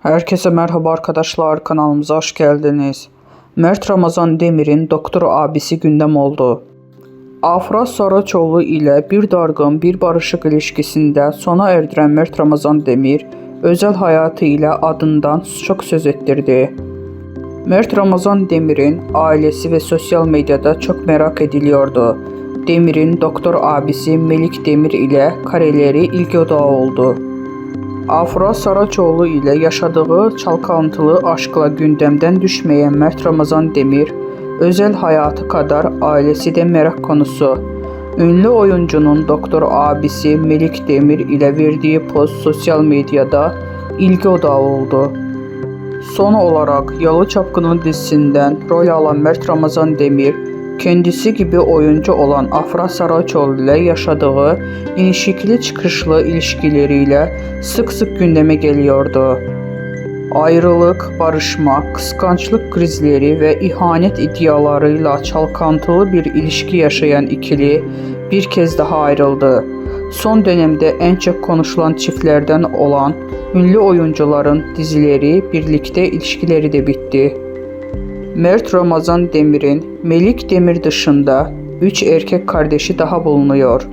Herkese merhaba arkadaşlar, kanalımıza hoş geldiniz. Mert Ramazan Demir'in doktor abisi gündem oldu. Afra Saraçoğlu ile bir dargın, bir barışık ilişkisinde sona erdiren Mert Ramazan Demir, özel hayatı ile adından çok söz ettirdi. Mert Ramazan Demir'in ailesi ve sosyal medyada çok merak ediliyordu. Demir'in doktor abisi Melik Demir ile kareleri ilgi odağı oldu. Afra Saraçoğlu ile yaşadığı çalkantılı aşkla gündemden düşmeyen Mert Ramazan Demir, özel hayatı kadar ailesi de merak konusu. Ünlü oyuncunun doktor abisi Melik Demir ile verdiği post sosyal medyada ilgi odağı oldu. Son olarak Yalı Çapkını dizisinden rol alan Mert Ramazan Demir, kendisi gibi oyuncu olan Afra Saraçoğlu ile yaşadığı inişikli çıkışlı ilişkileriyle sık sık gündeme geliyordu. Ayrılık, barışma, kıskançlık krizleri ve ihanet iddialarıyla çalkantılı bir ilişki yaşayan ikili bir kez daha ayrıldı. Son dönemde en çok konuşulan çiftlerden olan ünlü oyuncuların dizileri, birlikte ilişkileri de bitti. Mert Ramazan Demir'in Melik Demir dışında 3 erkek kardeşi daha bulunuyor.